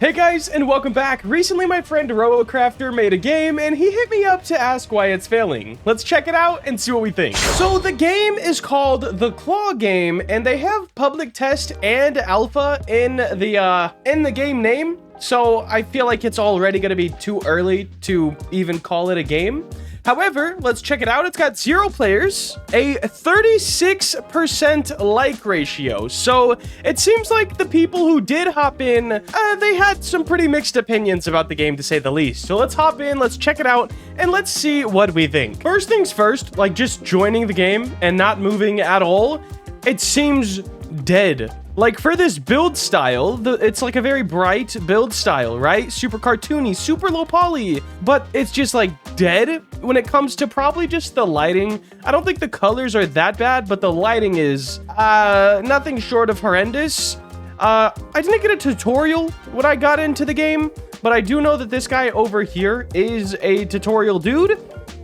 Hey guys, and welcome back. Recently my friend RoboCrafter made a game and he hit me up to ask why it's failing. Let's check it out and see what we think. So the game is called The Claw Game and they have public test and alpha in the game name. So I feel like it's already going to be too early to even call it a game. However, let's check it out. It's got 0 players, a 36% like ratio. So it seems like the people who did hop in, they had some pretty mixed opinions about the game, to say the least. So let's hop in, let's check it out, and let's see what we think. First things first, like just joining the game and not moving at all, it seems dead. Like for this build style, it's like a very bright build style, right? Super cartoony, super low poly, but it's just like dead when it comes to probably just the lighting. I don't think the colors are that bad, but the lighting is nothing short of horrendous. I didn't get a tutorial when I got into the game, but I do know that this guy over here is a tutorial dude.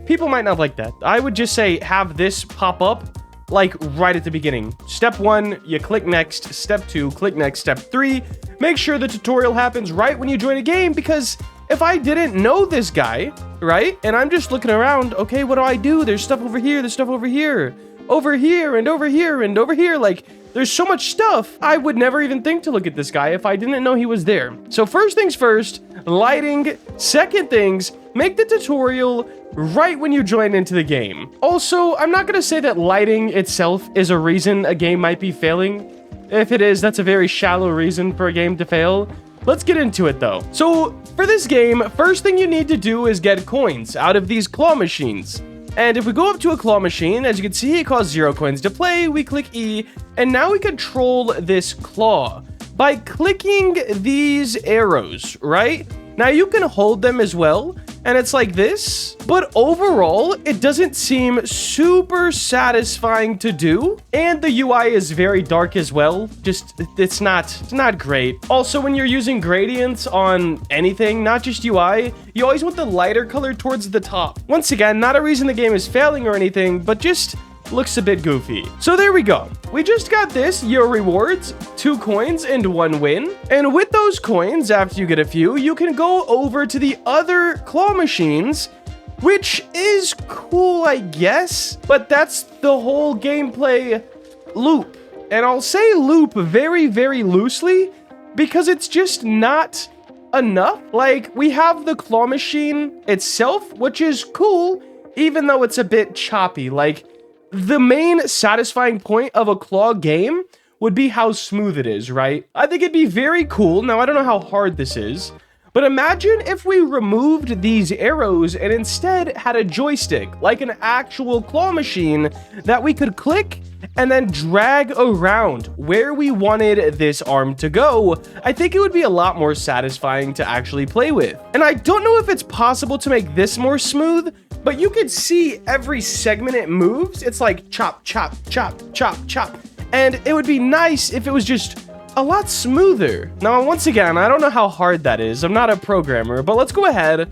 People might not like that. I would just say have this pop up like right at the beginning. Step 1, you click next. Step 2, click next. Step 3, make sure the tutorial happens right when you join a game, because if I didn't know this guy, right, and I'm just looking around, okay, what do I do? There's stuff over here, there's stuff over here, over here, and over here, and over here, like, there's so much stuff. I would never even think to look at this guy if I didn't know he was there. So first things first, lighting. Second things, make the tutorial right when you join into the game. Also, I'm not gonna say that lighting itself is a reason a game might be failing. If it is, that's a very shallow reason for a game to fail. Let's get into it though. So for this game, first thing you need to do is get coins out of these claw machines. And if we go up to a claw machine, as you can see, it costs 0 coins to play. We click E, and now we control this claw by clicking these arrows, right? Now you can hold them as well, and it's like this, but overall, it doesn't seem super satisfying to do. And the UI is very dark as well. Just, it's not great. Also, when you're using gradients on anything, not just UI, you always want the lighter color towards the top. Once again, not a reason the game is failing or anything, but just looks a bit goofy. So there we go. We just got this, your rewards, 2 coins and 1 win. And with those coins, after you get a few, you can go over to the other claw machines, which is cool, I guess, but that's the whole gameplay loop. And I'll say loop very, very loosely because it's just not enough. Like, we have the claw machine itself, which is cool, even though it's a bit choppy. Like, the main satisfying point of a claw game would be how smooth it is, right? I think it'd be very cool. Now, I don't know how hard this is, but imagine if we removed these arrows and instead had a joystick, like an actual claw machine that we could click and then drag around where we wanted this arm to go. I think it would be a lot more satisfying to actually play with. And I don't know if it's possible to make this more smooth, but you could see every segment it moves. It's like chop, chop, chop, chop, chop. And it would be nice if it was just a lot smoother. Now, once again, I don't know how hard that is. I'm not a programmer, but let's go ahead.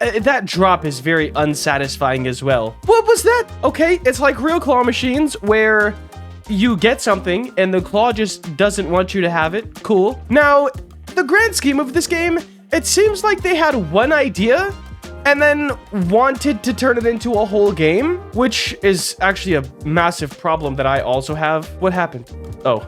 That drop is very unsatisfying as well. What was that? Okay, it's like real claw machines where you get something and the claw just doesn't want you to have it. Cool. Now, the grand scheme of this game, it seems like they had one idea and then wanted to turn it into a whole game, which is actually a massive problem that I also have. What happened? Oh,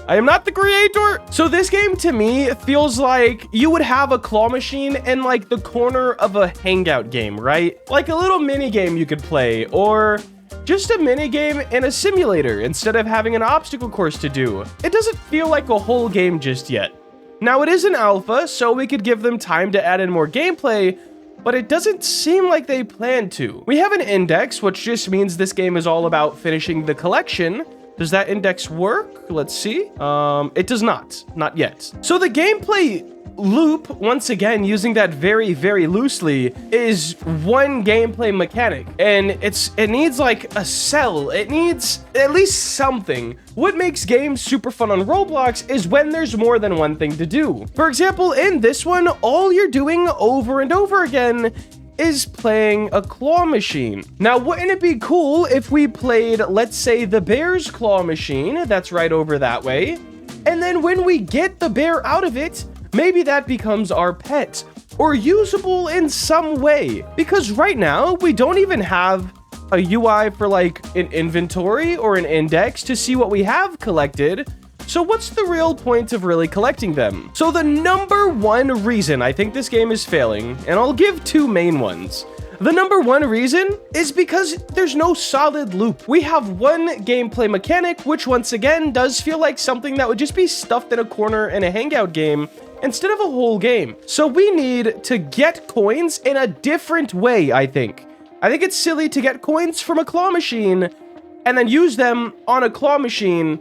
I am not the creator. So this game to me feels like you would have a claw machine in like the corner of a hangout game, right? Like a little mini game you could play, or just a mini game in a simulator instead of having an obstacle course to do. It doesn't feel like a whole game just yet. Now it is an alpha, so we could give them time to add in more gameplay, but it doesn't seem like they plan to. We have an index, which just means this game is all about finishing the collection. Does that index work? Let's see. It does not yet. So the gameplay loop, once again, using that very, very loosely, is one gameplay mechanic, and it needs like a cell. It needs at least something. What makes games super fun on Roblox is when there's more than one thing to do. For example, in this one, all you're doing over and over again is playing a claw machine. Now, wouldn't it be cool if we played, let's say, the bear's claw machine? That's right over that way. And then when we get the bear out of it, maybe that becomes our pet or usable in some way. Because right now, we don't even have a UI for like an inventory or an index to see what we have collected. So what's the real point of really collecting them? So the number one reason I think this game is failing, and I'll give two main ones. The number one reason is because there's no solid loop. We have one gameplay mechanic, which once again does feel like something that would just be stuffed in a corner in a hangout game instead of a whole game. So we need to get coins in a different way, I think. I think it's silly to get coins from a claw machine and then use them on a claw machine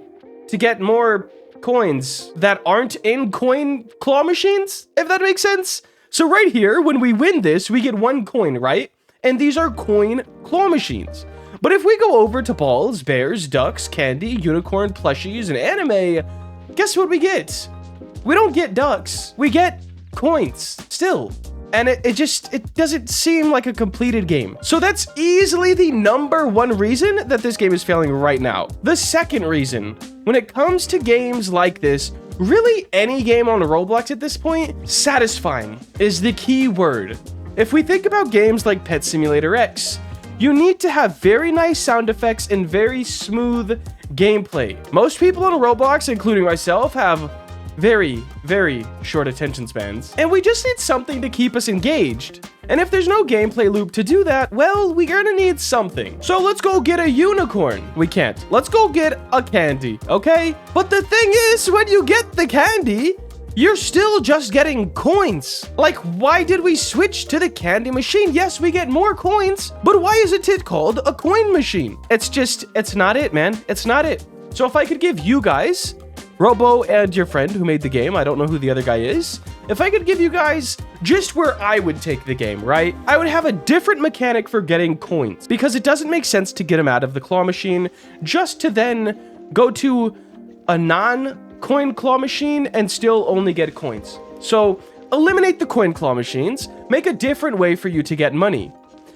to get more coins that aren't in coin claw machines, if that makes sense. So right here, when we win this, we get 1 coin, right? And these are coin claw machines. But if we go over to balls, bears, ducks, candy, unicorn, plushies, and anime, guess what we get? We don't get ducks, we get coins still. And it doesn't seem like a completed game. So that's easily the number one reason that this game is failing right now. The second reason, when it comes to games like this, really any game on Roblox at this point, satisfying is the key word. If we think about games like Pet Simulator X, you need to have very nice sound effects and very smooth gameplay. Most people on Roblox, including myself, have very, very short attention spans. And we just need something to keep us engaged. And if there's no gameplay loop to do that, well, we're gonna need something. So let's go get a unicorn. We can't. Let's go get a candy, okay? But the thing is, when you get the candy, you're still just getting coins. Like, why did we switch to the candy machine? Yes, we get more coins, but why is it called a coin machine? It's not it, man. It's not it. So if I could give you guys, Robo and your friend who made the game, I don't know who the other guy is, if I could give you guys just where I would take the game, right? I would have a different mechanic for getting coins, because it doesn't make sense to get them out of the claw machine just to then go to a non-coin claw machine and still only get coins. So eliminate the coin claw machines, make a different way for you to get money.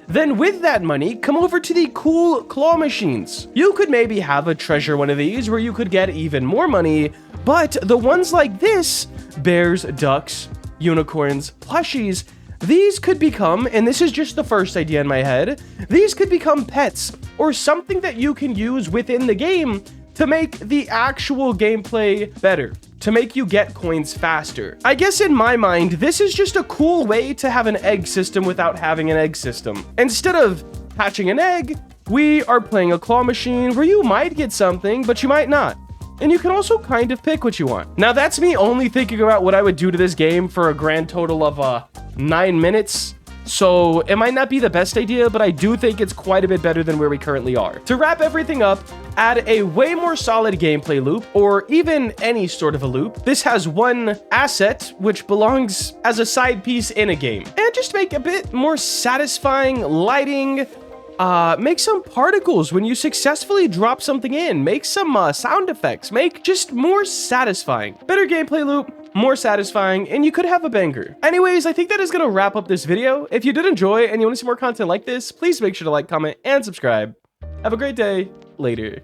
Then with that money, come over to the cool claw machines. You could maybe have a treasure one of these where you could get even more money, but the ones like this, bears, ducks, unicorns, plushies, these could become, and this is just the first idea in my head, these could become pets or something that you can use within the game to make the actual gameplay better, to make you get coins faster. I guess in my mind, this is just a cool way to have an egg system without having an egg system. Instead of hatching an egg, we are playing a claw machine where you might get something, but you might not. And you can also kind of pick what you want. Now that's me only thinking about what I would do to this game for a grand total of 9 minutes. So it might not be the best idea, but I do think it's quite a bit better than where we currently are. To wrap everything up, add a way more solid gameplay loop, or even any sort of a loop. This has one asset, which belongs as a side piece in a game. And just make a bit more satisfying lighting. Make some particles when you successfully drop something in. Make some sound effects. Make just more satisfying. Better gameplay loop, more satisfying, and you could have a banger. Anyways, I think that is going to wrap up this video. If you did enjoy and you want to see more content like this, please make sure to like, comment, and subscribe. Have a great day. Later.